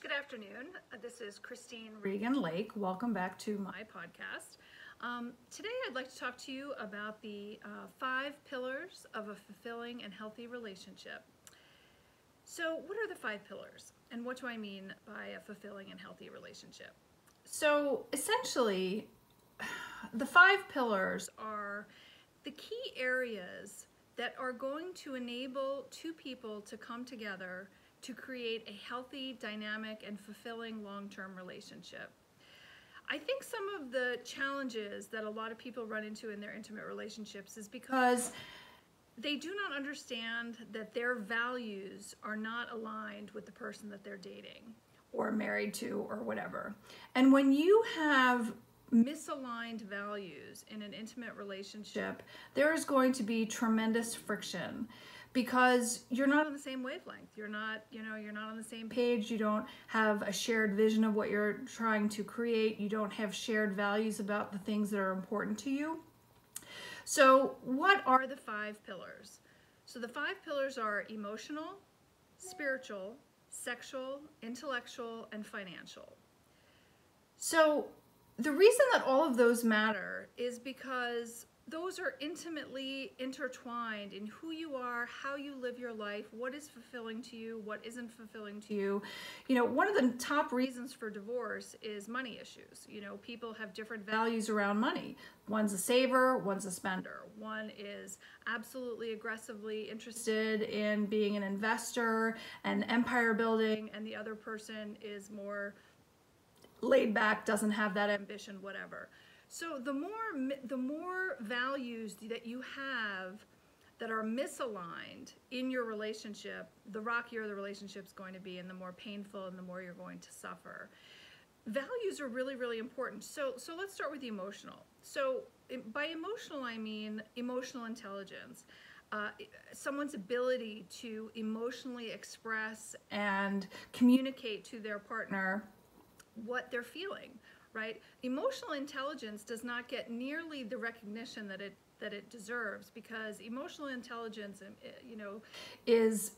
Good afternoon. This is Christine Regan Lake. Welcome back to my podcast. Today I'd like to talk to you about the 5 pillars of a fulfilling and healthy relationship. So what are the 5 pillars and what do I mean by a fulfilling and healthy relationship? So essentially, the 5 pillars are the key areas that are going to enable two people to come together to create a healthy, dynamic, and fulfilling long-term relationship. I think some of the challenges that a lot of people run into in their intimate relationships is because they do not understand that their values are not aligned with the person that they're dating or married to or whatever. And when you have misaligned values in an intimate relationship, there is going to be tremendous friction because you're not on the same wavelength. You're not on the same page. You don't have a shared vision of what you're trying to create. You don't have shared values about the things that are important to you. So what are the 5 pillars? So the 5 pillars are emotional, spiritual, sexual, intellectual, and financial. So the reason that all of those matter is because those are intimately intertwined in who you are, how you live your life, what is fulfilling to you, what isn't fulfilling to you. You know, one of the top reasons for divorce is money issues. You know, people have different values around money. One's a saver, one's a spender. One is absolutely aggressively interested in being an investor and empire building, and the other person is more laid back, doesn't have that ambition, whatever. So the more values that you have that are misaligned in your relationship, the rockier the relationship's going to be and the more painful and the more you're going to suffer. Values are really, really important. So let's start with the emotional. So by emotional, I mean emotional intelligence. Someone's ability to emotionally express and communicate to their partner what they're feeling. Right? Emotional intelligence does not get nearly the recognition that it deserves, because emotional intelligence, is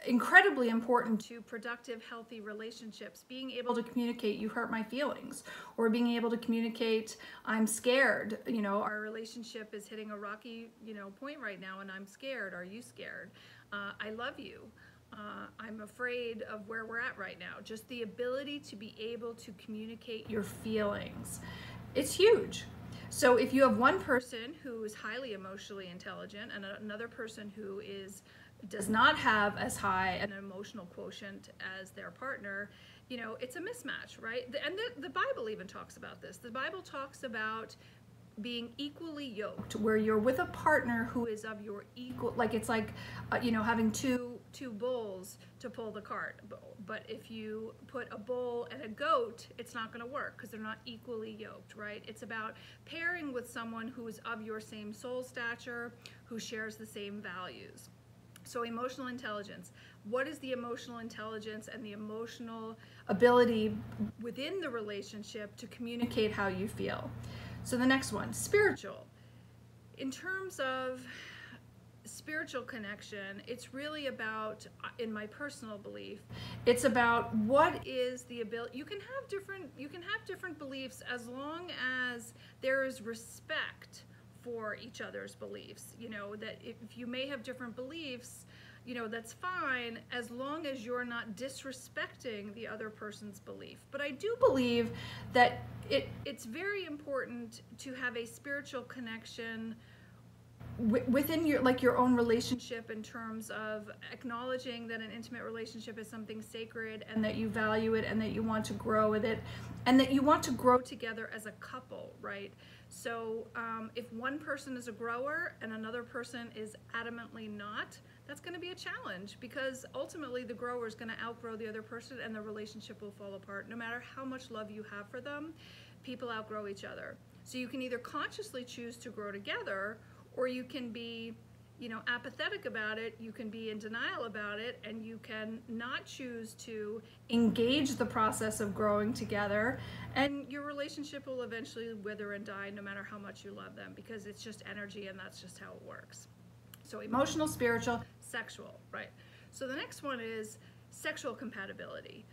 incredibly important to productive, healthy relationships. Being able to communicate, "You hurt my feelings," or being able to communicate, "I'm scared. You know, our relationship is hitting a rocky, point right now, and I'm scared. Are you scared? I love you. I'm afraid of where we're at right now." Just the ability to be able to communicate your feelings. It's huge. So if you have one person who is highly emotionally intelligent and another person who does not have as high an emotional quotient as their partner, it's a mismatch, right? And the Bible even talks about this. The Bible talks about being equally yoked, where you're with a partner who is of your equal, like it's like, having two bulls to pull the cart. But if you put a bull and a goat, it's not going to work because they're not equally yoked, right? It's about pairing with someone who is of your same soul stature, who shares the same values. So emotional intelligence. What is the emotional intelligence and the emotional ability within the relationship to communicate how you feel? So the next one, spiritual. In terms of spiritual connection, it's really about, in my personal belief, it's about what is the ability. You can have different beliefs as long as there is respect for each other's beliefs. That if you may have different beliefs, that's fine, as long as you're not disrespecting the other person's belief. But I do believe that it's very important to have a spiritual connection within your own relationship, in terms of acknowledging that an intimate relationship is something sacred and that you value it and that you want to grow with it and that you want to grow together as a couple, right? So if one person is a grower and another person is adamantly not, that's going to be a challenge, because ultimately the grower is going to outgrow the other person and the relationship will fall apart. No matter how much love you have for them, people outgrow each other. So you can either consciously choose to grow together, or you can be, apathetic about it. You can be in denial about it, and you can not choose to engage the process of growing together, and your relationship will eventually wither and die, no matter how much you love them, because it's just energy and that's just how it works. So emotional, spiritual, sexual, right? So the next one is sexual compatibility.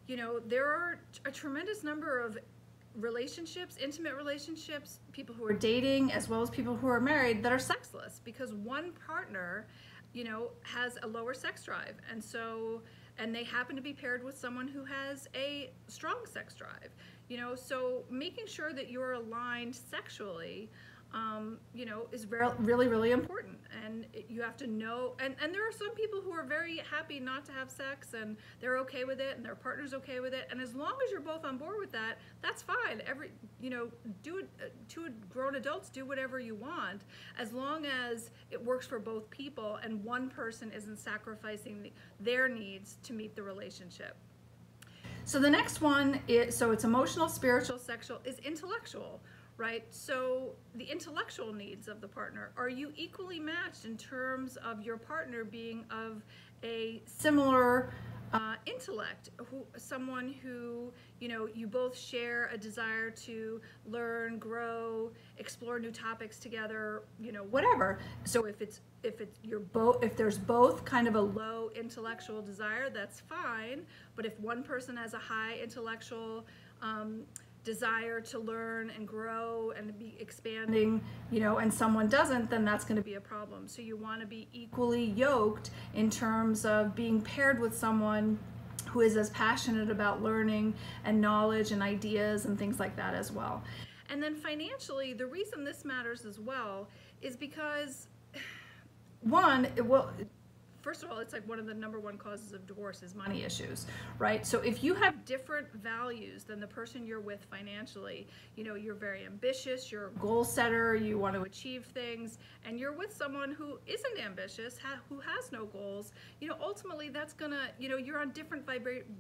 there are a tremendous number of relationships, intimate relationships, people who are dating as well as people who are married that are sexless because one partner, has a lower sex drive. And they happen to be paired with someone who has a strong sex drive, so making sure that you're aligned sexually, is really, really important. And you have to know, and there are some people who are very happy not to have sex and they're okay with it and their partner's okay with it. And as long as you're both on board with that, that's fine. Two grown adults do whatever you want as long as it works for both people and one person isn't sacrificing their needs to meet the relationship. So the next one is, so it's emotional, spiritual, sexual, is intellectual. Right? So the intellectual needs of the partner, are you equally matched in terms of your partner being of a similar intellect, someone who, you both share a desire to learn, grow, explore new topics together, whatever. So if there's both kind of a low intellectual desire, that's fine. But if one person has a high intellectual desire to learn and grow and be expanding, and someone doesn't, then that's going to be a problem. So you want to be equally yoked in terms of being paired with someone who is as passionate about learning and knowledge and ideas and things like that as well. And then financially, the reason this matters as well is because, first of all, it's like one of the number one causes of divorce is money issues, right? So if you have different values than the person you're with financially, you're very ambitious, you're a goal setter, you want to achieve things, and you're with someone who isn't ambitious, who has no goals, ultimately that's gonna, you're on different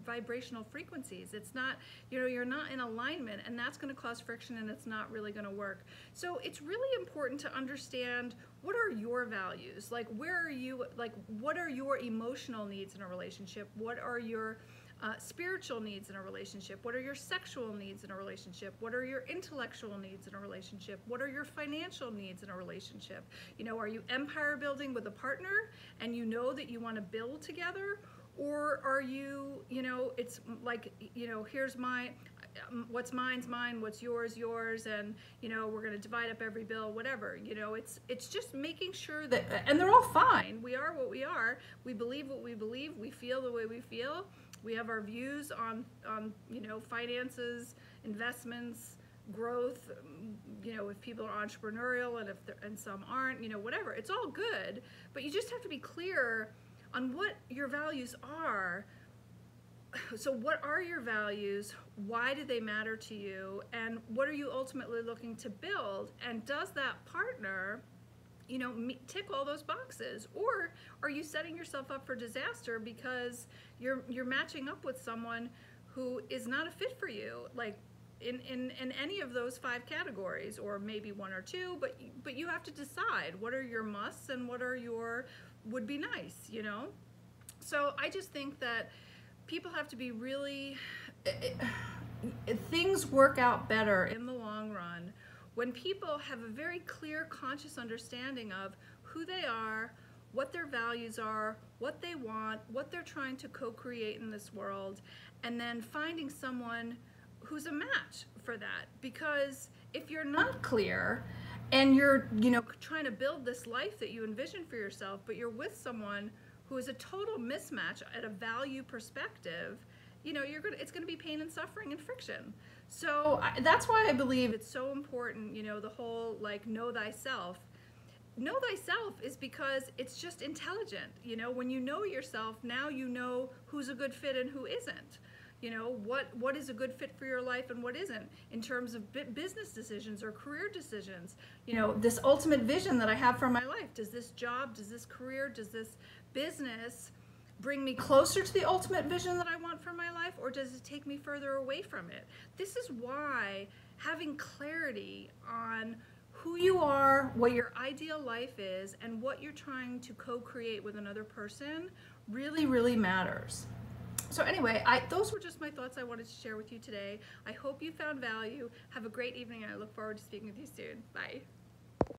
vibrational frequencies. It's not, you're not in alignment, and that's gonna cause friction, and it's not really gonna work. So it's really important to understand, what are your values? Like, where are you, like, what are your emotional needs in a relationship? What are your spiritual needs in a relationship? What are your sexual needs in a relationship? What are your intellectual needs in a relationship? What are your financial needs in a relationship? Are you empire building with a partner and that you want to build together? Or are you, it's like, here's what's mine's mine, what's yours, and we're going to divide up every bill, whatever. It's just making sure that, and they're all fine. We are what we are. We believe what we believe. We feel the way we feel. We have our views on finances, investments, growth. If people are entrepreneurial and some aren't, whatever. It's all good, but you just have to be clear on what your values are. So what are your values? Why do they matter to you? And what are you ultimately looking to build? And does that partner, tick all those boxes? Or are you setting yourself up for disaster because you're matching up with someone who is not a fit for you, like in any of those 5 categories, or maybe 1 or 2, but you have to decide what are your musts and what are your would be nice, So I just think that people have to be really, things work out better in the long run when people have a very clear, conscious understanding of who they are, what their values are, what they want, what they're trying to co-create in this world, and then finding someone who's a match for that. Because if you're not clear and you're, trying to build this life that you envision for yourself, but you're with someone who is a total mismatch at a value perspective, it's going to be pain and suffering and friction. So that's why I believe it's so important, the whole know thyself. Know thyself is because it's just intelligent. When you know yourself, now you know who's a good fit and who isn't. What is a good fit for your life and what isn't in terms of business decisions or career decisions. This ultimate vision that I have for my life. Does this job, does this career, does this business bring me closer to the ultimate vision that I want for my life, or does it take me further away from it? This is why having clarity on who you are, what your ideal life is, and what you're trying to co-create with another person really, really matters. So anyway, those were just my thoughts I wanted to share with you today. I hope you found value. Have a great evening, and I look forward to speaking with you soon. Bye.